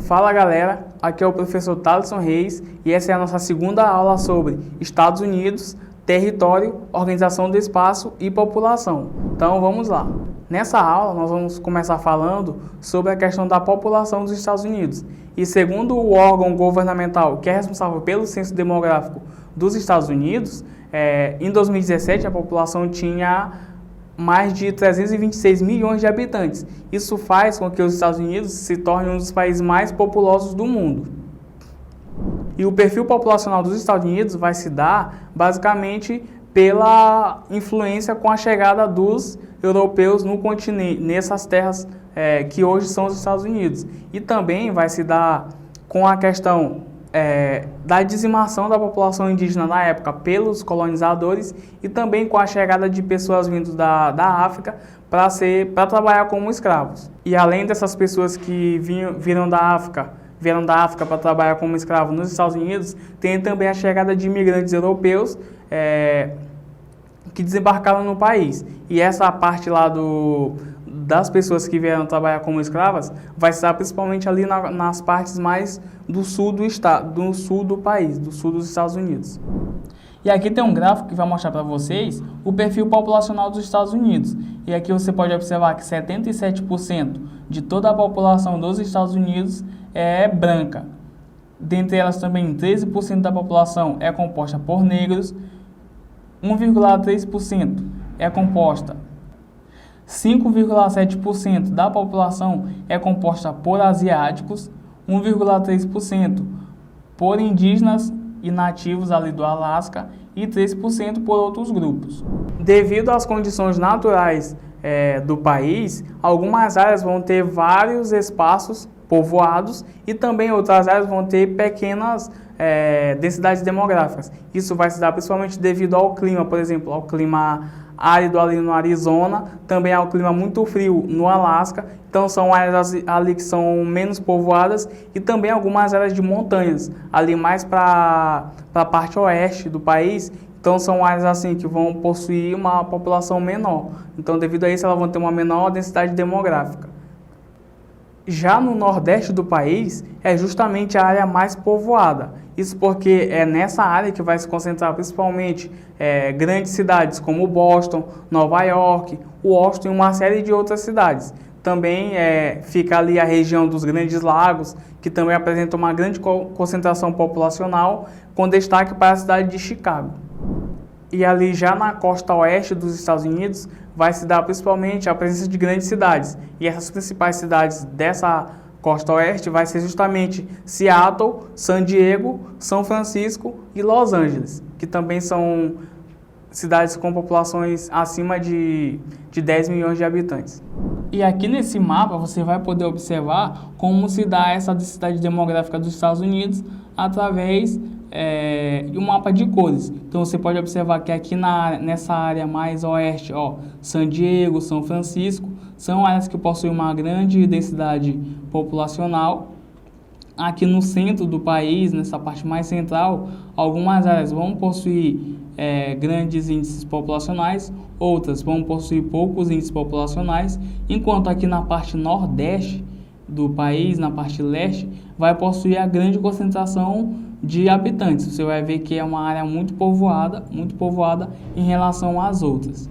Fala galera, aqui é o professor Thaleson Reis e essa é a nossa segunda aula sobre Estados Unidos, território, organização do espaço e população. Então vamos lá. Nessa aula nós vamos começar falando sobre a questão da população dos Estados Unidos. E segundo o órgão governamental que é responsável pelo censo demográfico dos Estados Unidos, em 2017 a população tinha mais de 326 milhões de habitantes. Isso faz com que os Estados Unidos se tornem um dos países mais populosos do mundo. E o perfil populacional dos Estados Unidos vai se dar basicamente pela influência com a chegada dos europeus no continente, nessas terras que hoje são os Estados Unidos. E também vai se dar com a questão da dizimação da população indígena na época pelos colonizadores e também com a chegada de pessoas vindas da África para trabalhar como escravos. E além dessas pessoas que vieram da África para trabalhar como escravos nos Estados Unidos, tem também a chegada de imigrantes europeus que desembarcaram no país. E essa parte lá das pessoas que vieram trabalhar como escravas vai estar principalmente ali nas partes mais do sul do país, do sul dos Estados Unidos. E aqui tem um gráfico que vai mostrar para vocês o perfil populacional dos Estados Unidos. E aqui você pode observar que 77% de toda a população dos Estados Unidos é branca. Dentre elas também 13% da população é composta por negros, 1,3% é composta 5,7% da população é composta por asiáticos, 1,3% por indígenas e nativos ali do Alasca e 3% por outros grupos. Devido às condições naturais do país, algumas áreas vão ter vários espaços povoados e também outras áreas vão ter pequenas densidades demográficas. Isso vai se dar principalmente devido ao clima, por exemplo, ao clima árido ali no Arizona, também ao clima muito frio no Alasca. Então são áreas ali que são menos povoadas e também algumas áreas de montanhas, ali mais para a parte oeste do país. Então são áreas assim que vão possuir uma população menor. Então devido a isso elas vão ter uma menor densidade demográfica. Já no nordeste do país é justamente a área mais povoada. Isso porque é nessa área que vai se concentrar principalmente grandes cidades como Boston, Nova York, Washington e uma série de outras cidades. Também fica ali a região dos Grandes Lagos, que também apresenta uma grande concentração populacional, com destaque para a cidade de Chicago. E ali já na costa oeste dos Estados Unidos vai se dar principalmente a presença de grandes cidades. E essas principais cidades dessa costa oeste vai ser justamente Seattle, San Diego, São Francisco e Los Angeles, que também são cidades com populações acima de 10 milhões de habitantes. E aqui nesse mapa você vai poder observar como se dá essa densidade demográfica dos Estados Unidos através de um mapa de cores. Então você pode observar que aqui nessa área mais oeste, San Diego, São Francisco, são áreas que possuem uma grande densidade populacional. Aqui no centro do país, nessa parte mais central, algumas áreas vão possuir grandes índices populacionais, outras vão possuir poucos índices populacionais, enquanto aqui na parte nordeste do país, na parte leste, vai possuir a grande concentração de habitantes. Você vai ver que é uma área muito povoada em relação às outras.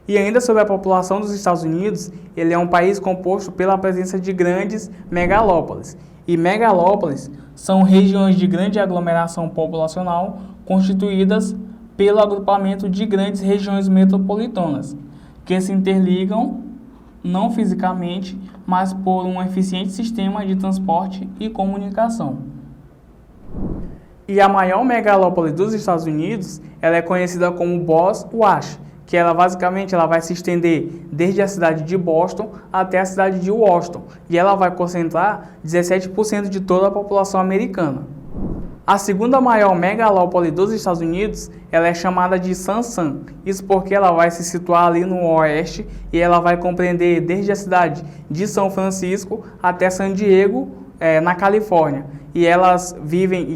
E ainda sobre a população dos Estados Unidos, ele é um país composto pela presença de grandes megalópolis. E megalópolis são regiões de grande aglomeração populacional constituídas pelo agrupamento de grandes regiões metropolitanas, que se interligam não fisicamente, mas por um eficiente sistema de transporte e comunicação. E a maior megalópole dos Estados Unidos, ela é conhecida como Boss Wash, que ela basicamente vai se estender desde a cidade de Boston até a cidade de Washington, e ela vai concentrar 17% de toda a população americana. A segunda maior megalópole dos Estados Unidos, ela é chamada de San Sam. Isso porque ela vai se situar ali no oeste e ela vai compreender desde a cidade de São Francisco até San Diego, na Califórnia. E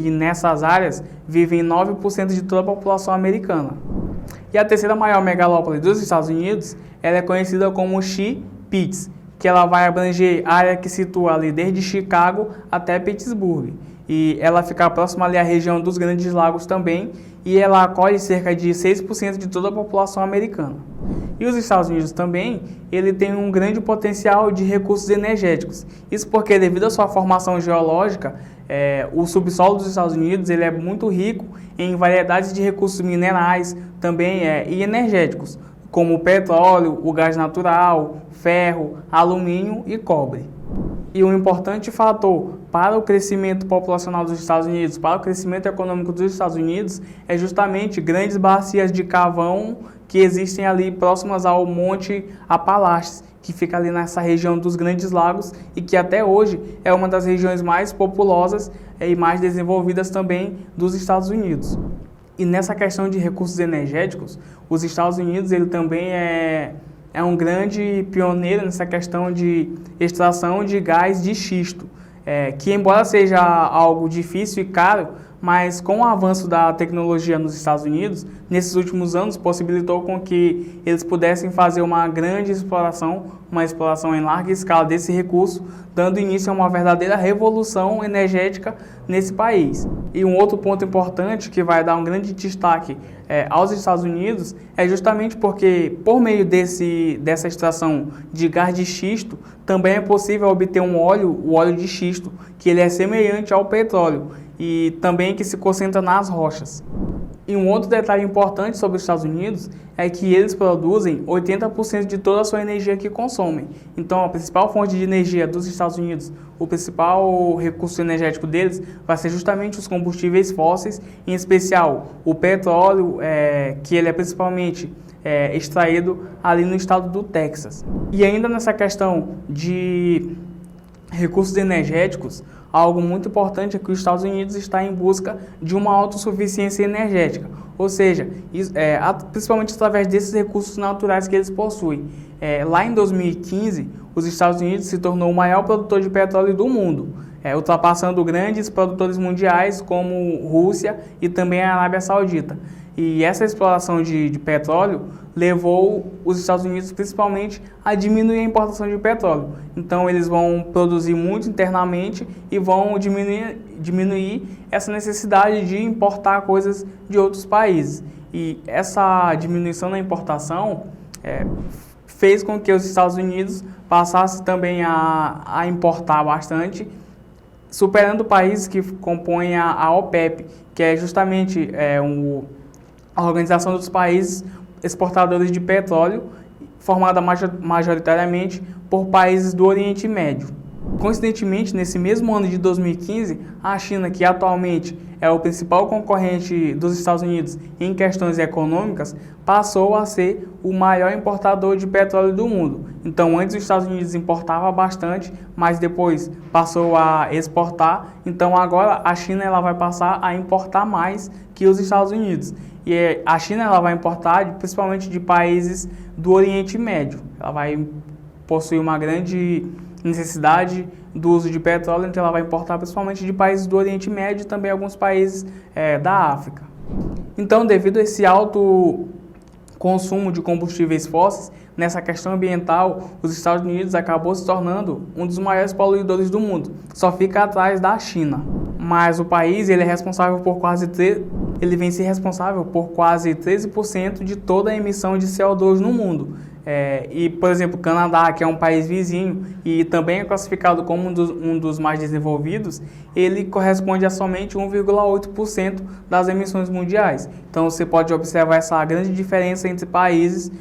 nessas áreas vivem 9% de toda a população americana. E a terceira maior megalópole dos Estados Unidos, ela é conhecida como She Pitts, que ela vai abranger a área que situa ali desde Chicago até Pittsburgh. E ela fica próxima ali à região dos Grandes Lagos também, e ela acolhe cerca de 6% de toda a população americana. E os Estados Unidos também, ele tem um grande potencial de recursos energéticos. Isso porque, devido à sua formação geológica, o subsolo dos Estados Unidos ele é muito rico em variedades de recursos minerais também e energéticos, como o petróleo, o gás natural, ferro, alumínio e cobre. E um importante fator para o crescimento populacional dos Estados Unidos, para o crescimento econômico dos Estados Unidos, é justamente grandes bacias de carvão que existem ali próximas ao Monte Apalaches, que fica ali nessa região dos Grandes Lagos e que até hoje é uma das regiões mais populosas e mais desenvolvidas também dos Estados Unidos. E nessa questão de recursos energéticos, os Estados Unidos ele também é um grande pioneiro nessa questão de extração de gás de xisto, que embora seja algo difícil e caro, mas com o avanço da tecnologia nos Estados Unidos, nesses últimos anos possibilitou com que eles pudessem fazer uma grande exploração, uma exploração em larga escala desse recurso, dando início a uma verdadeira revolução energética nesse país. E um outro ponto importante que vai dar um grande destaque aos Estados Unidos é justamente porque, por meio dessa extração de gás de xisto, também é possível obter o óleo de xisto, que ele é semelhante ao petróleo e também que se concentra nas rochas. E um outro detalhe importante sobre os Estados Unidos é que eles produzem 80% de toda a sua energia que consomem. Então, a principal fonte de energia dos Estados Unidos, o principal recurso energético deles, vai ser justamente os combustíveis fósseis, em especial o petróleo, que ele é principalmente extraído ali no estado do Texas. E ainda nessa questão de recursos energéticos, algo muito importante é que os Estados Unidos está em busca de uma autossuficiência energética, ou seja, principalmente através desses recursos naturais que eles possuem. Lá em 2015, os Estados Unidos se tornou o maior produtor de petróleo do mundo, ultrapassando grandes produtores mundiais como Rússia e também a Arábia Saudita. E essa exploração de petróleo levou os Estados Unidos principalmente a diminuir a importação de petróleo. Então eles vão produzir muito internamente e vão diminuir essa necessidade de importar coisas de outros países. E essa diminuição na importação fez com que os Estados Unidos passassem também a importar bastante, superando países que compõem a OPEP, que é justamente a Organização dos Países Exportadores de Petróleo, formada majoritariamente por países do Oriente Médio. Coincidentemente, nesse mesmo ano de 2015, a China, que atualmente é o principal concorrente dos Estados Unidos em questões econômicas, passou a ser o maior importador de petróleo do mundo. Então, antes os Estados Unidos importava bastante, mas depois passou a exportar. Então, agora a China ela vai passar a importar mais que os Estados Unidos. E a China ela vai importar principalmente de países do Oriente Médio. Ela vai possuir uma grande necessidade do uso de petróleo, então ela vai importar principalmente de países do Oriente Médio e também alguns países da África. Então, devido a esse alto consumo de combustíveis fósseis, nessa questão ambiental, os Estados Unidos acabou se tornando um dos maiores poluidores do mundo, só fica atrás da China. Mas o país ele vem ser responsável por quase 13% de toda a emissão de CO2 no mundo. E, por exemplo, o Canadá, que é um país vizinho e também é classificado como um dos mais desenvolvidos, ele corresponde a somente 1,8% das emissões mundiais. Então, você pode observar essa grande diferença entre países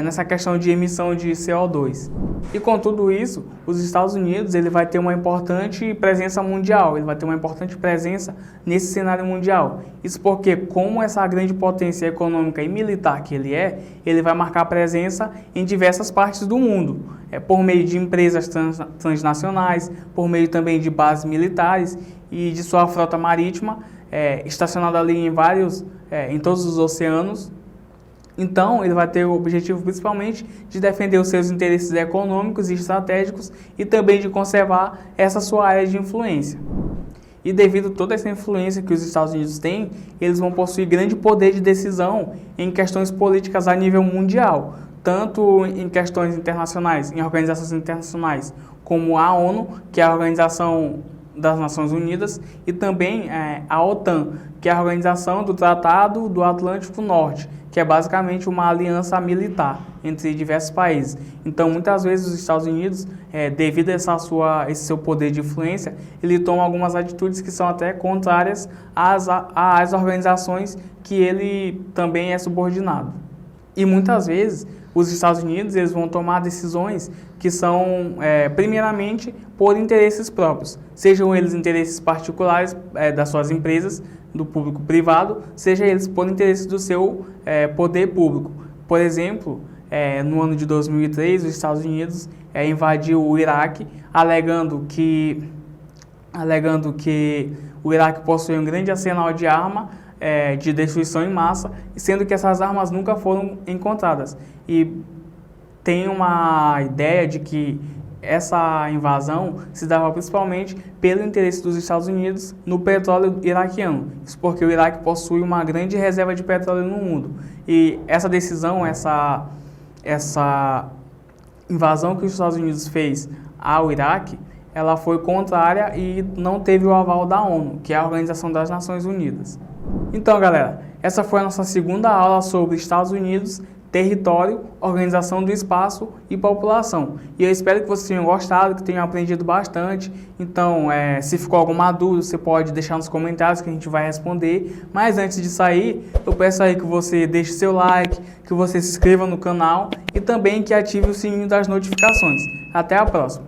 nessa questão de emissão de CO2. E com tudo isso, os Estados Unidos ele vai ter uma importante presença mundial, ele vai ter uma importante presença nesse cenário mundial. Isso porque, como essa grande potência econômica e militar que ele vai marcar presença em diversas partes do mundo, por meio de empresas transnacionais, por meio também de bases militares e de sua frota marítima, estacionada ali em todos os oceanos. Então, ele vai ter o objetivo principalmente de defender os seus interesses econômicos e estratégicos e também de conservar essa sua área de influência. E devido a toda essa influência que os Estados Unidos têm, eles vão possuir grande poder de decisão em questões políticas a nível mundial, tanto em questões internacionais, em organizações internacionais, como a ONU, que é a Organização das Nações Unidas, e também a OTAN, que é a Organização do Tratado do Atlântico Norte, que é basicamente uma aliança militar entre diversos países. Então, muitas vezes os Estados Unidos, devido a esse seu poder de influência, ele toma algumas atitudes que são até contrárias às organizações que ele também é subordinado. E muitas vezes os Estados Unidos eles vão tomar decisões que são, primeiramente, por interesses próprios, sejam eles interesses particulares das suas empresas, do público privado, seja eles por interesses do seu poder público. Por exemplo, no ano de 2003, os Estados Unidos invadiu o Iraque, alegando que o Iraque possui um grande arsenal de arma de destruição em massa, sendo que essas armas nunca foram encontradas. E tem uma ideia de que essa invasão se dava principalmente pelo interesse dos Estados Unidos no petróleo iraquiano. Isso porque o Iraque possui uma grande reserva de petróleo no mundo. E essa decisão, essa invasão que os Estados Unidos fez ao Iraque, ela foi contrária e não teve o aval da ONU, que é a Organização das Nações Unidas. Então, galera, essa foi a nossa segunda aula sobre Estados Unidos, território, organização do espaço e população. E eu espero que vocês tenham gostado, que tenham aprendido bastante. Então, se ficou alguma dúvida, você pode deixar nos comentários que a gente vai responder. Mas antes de sair, eu peço aí que você deixe seu like, que você se inscreva no canal e também que ative o sininho das notificações. Até a próxima!